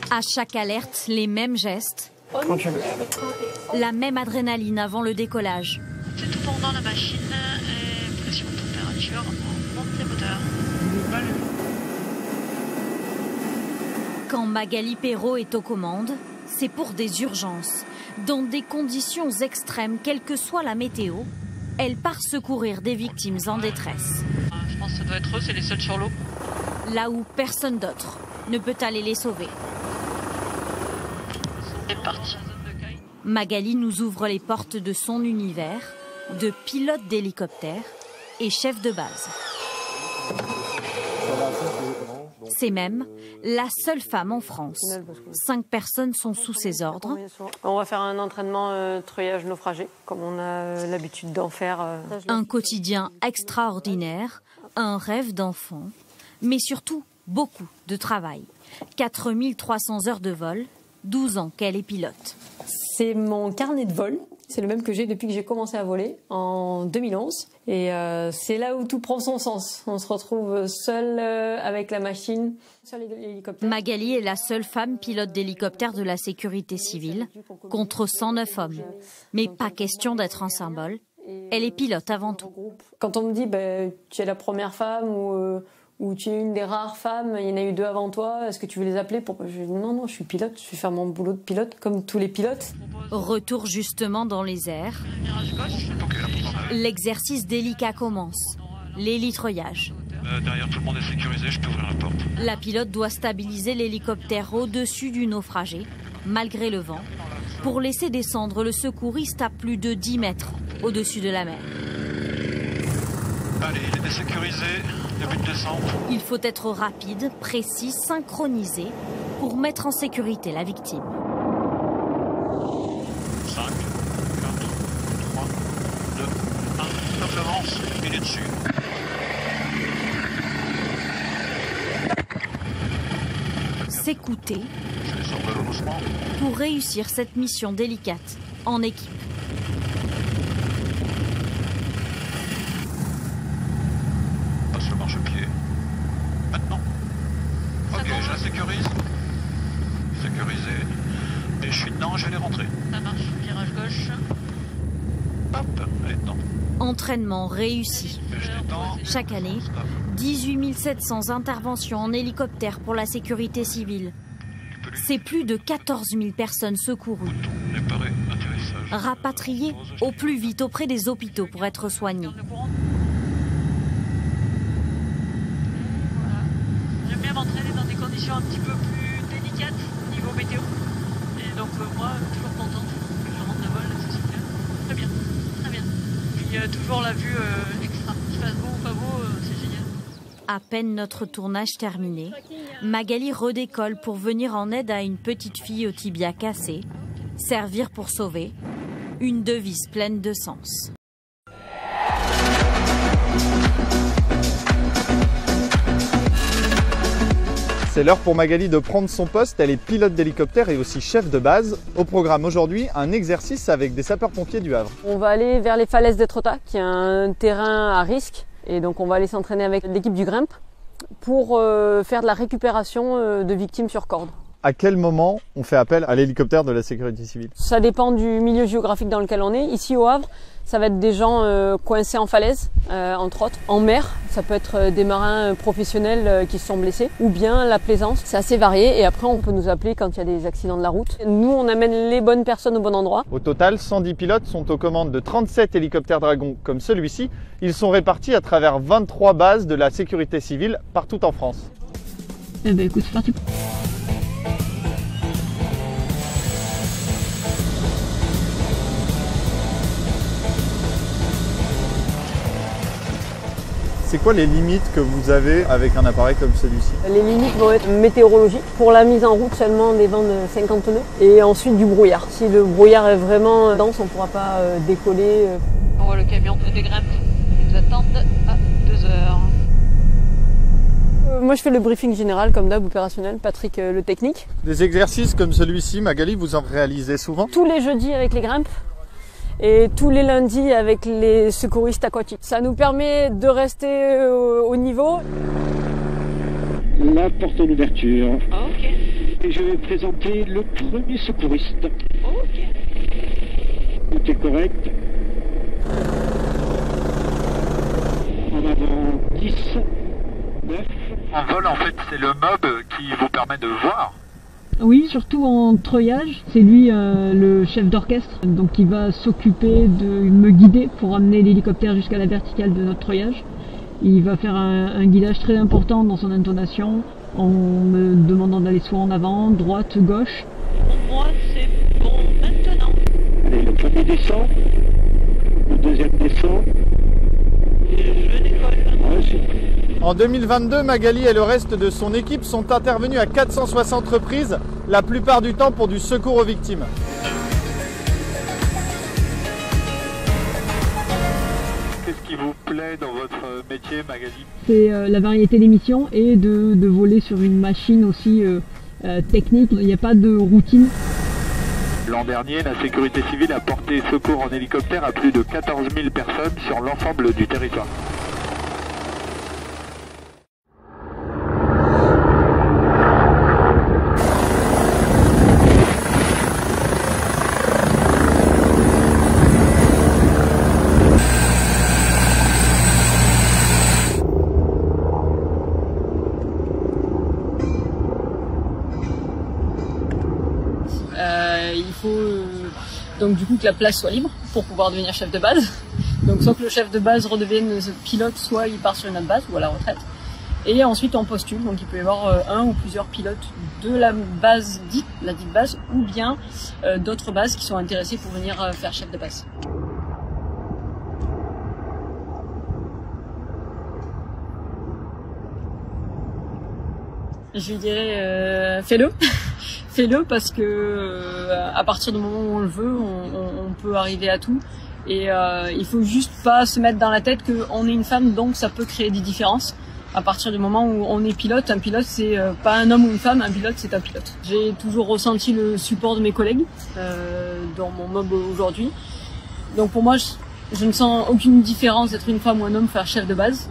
À chaque alerte, les mêmes gestes. Quand tu veux. La même adrénaline avant le décollage. C'est tout bon dans la machine. Pression, température, on monte les moteurs. Quand Magali Perrault est aux commandes, c'est pour des urgences. Dans des conditions extrêmes, quelle que soit la météo, elle part secourir des victimes en détresse. Je pense que ça doit être eux, c'est les seuls sur l'eau. Là où personne d'autre ne peut aller les sauver. C'est parti. Magali nous ouvre les portes de son univers de pilote d'hélicoptère et chef de base. C'est même la seule femme en France. 5 personnes sont sous ses ordres. On va faire un entraînement treuillage naufragé, comme on a l'habitude d'en faire. Un quotidien extraordinaire, un rêve d'enfant, mais surtout beaucoup de travail. 4300 heures de vol, 12 ans qu'elle est pilote. C'est mon carnet de vol. C'est le même que j'ai depuis que j'ai commencé à voler en 2011. Et c'est là où tout prend son sens. On se retrouve seul avec la machine, seul l'hélicoptère. Magali est la seule femme pilote d'hélicoptère de la sécurité civile, contre 109 hommes. Mais pas question d'être un symbole. Elle est pilote avant tout. Quand on me dit tu es la première femme ou tu es une des rares femmes, il y en a eu 2 avant toi, est-ce que tu veux les appeler pour... Je dis non, je suis pilote, je vais faire mon boulot de pilote comme tous les pilotes. Retour justement dans les airs. L'exercice délicat commence, l'hélitreuillage. Derrière, tout le monde est sécurisé, je peux ouvrir la porte. La pilote doit stabiliser l'hélicoptère au-dessus du naufragé, malgré le vent, pour laisser descendre le secouriste à plus de 10 mètres au-dessus de la mer. Allez, il est désécurisé, début de descente. Il faut être rapide, précis, synchronisé pour mettre en sécurité la victime. 5, 4, 3, 2, 1. Hop, j'avance, il est dessus. S'écouter Je les sors de l'eau doucement. pour réussir cette mission délicate en équipe. Passe le marchepied. Maintenant. Ok, je la sécurise. Sécurisé. Et je suis dedans, je vais les rentrer. Ça marche, virage gauche. Hop, elle est dedans. Entraînement réussi. Je détends. Chaque année, 18 700 interventions en hélicoptère pour la sécurité civile. C'est plus de 14 000 personnes secourues, Bouton, réparer, atterrissage. rapatriées au plus vite auprès des hôpitaux pour être soignées. Voilà. J'aime bien m'entraîner dans des conditions un petit peu plus délicates niveau météo. Et donc moi, toujours contente que je rentre de vol, c'est super. Très bien, très bien. Puis toujours la vue extra. Qu'il fasse beau ou pas beau, c'est génial. À peine notre tournage terminé, Magali redécolle pour venir en aide à une petite fille au tibia cassé, servir pour sauver, une devise pleine de sens. C'est l'heure pour Magali de prendre son poste. Elle est pilote d'hélicoptère et aussi chef de base. Au programme aujourd'hui, un exercice avec des sapeurs-pompiers du Havre. On va aller vers les falaises d'Étretat, qui est un terrain à risque. Et donc on va aller s'entraîner avec l'équipe du Grimpe pour faire de la récupération de victimes sur corde. À quel moment on fait appel à l'hélicoptère de la sécurité civile? Ça dépend du milieu géographique dans lequel on est. Ici au Havre, ça va être des gens coincés en falaise, entre autres. En mer, ça peut être des marins professionnels qui se sont blessés. Ou bien la plaisance, c'est assez varié. Et après, on peut nous appeler quand il y a des accidents de la route. Nous, on amène les bonnes personnes au bon endroit. Au total, 110 pilotes sont aux commandes de 37 hélicoptères Dragon comme celui-ci. Ils sont répartis à travers 23 bases de la sécurité civile partout en France. Eh ben écoute, c'est parti. C'est quoi les limites que vous avez avec un appareil comme celui-ci? Les limites vont être météorologiques. Pour la mise en route, seulement des vents de 50 nœuds. Et ensuite du brouillard. Si le brouillard est vraiment dense, on ne pourra pas décoller. On voit le camion des Grimpe. Ils nous attendent à 2 heures. Moi, je fais le briefing général, comme d'hab, opérationnel. Patrick, le technique. Des exercices comme celui-ci, Magali, vous en réalisez souvent? Tous les jeudis avec les Grimpe. Et tous les lundis avec les secouristes aquatiques. Ça nous permet de rester au niveau. La porte d'ouverture. Ok. Et je vais présenter le premier secouriste. Ok. Tout est correct. En avant 10, 9. En vol, en fait, c'est le mob qui vous permet de voir. Oui, surtout en treuillage, c'est lui le chef d'orchestre, donc il va s'occuper de me guider pour amener l'hélicoptère jusqu'à la verticale de notre treuillage. Il va faire un guidage très important dans son intonation, en me demandant d'aller soit en avant, droite, gauche. Pour moi, c'est bon maintenant. Allez, le premier descend. Le deuxième descend. Et je décolle. Ouais, super. En 2022, Magali et le reste de son équipe sont intervenus à 460 reprises, la plupart du temps pour du secours aux victimes. Qu'est-ce qui vous plaît dans votre métier, Magali? C'est la variété des missions et de voler sur une machine aussi technique. Il n'y a pas de routine. L'an dernier, la sécurité civile a porté secours en hélicoptère à plus de 14 000 personnes sur l'ensemble du territoire. Il faut donc du coup que la place soit libre pour pouvoir devenir chef de base. Donc soit que le chef de base redevienne pilote, soit il part sur une autre base ou à la retraite. Et ensuite on postule, donc il peut y avoir un ou plusieurs pilotes de la base dite, la dite base, ou bien d'autres bases qui sont intéressées pour venir faire chef de base. Je lui dirais fais-le. Fais-le parce que à partir du moment où on le veut, on peut arriver à tout. Et il faut juste pas se mettre dans la tête qu'on est une femme, donc ça peut créer des différences. À partir du moment où on est pilote, un pilote c'est pas un homme ou une femme, un pilote c'est un pilote. J'ai toujours ressenti le support de mes collègues dans mon mob aujourd'hui. Donc pour moi, je ne sens aucune différence d'être une femme ou un homme faire chef de base.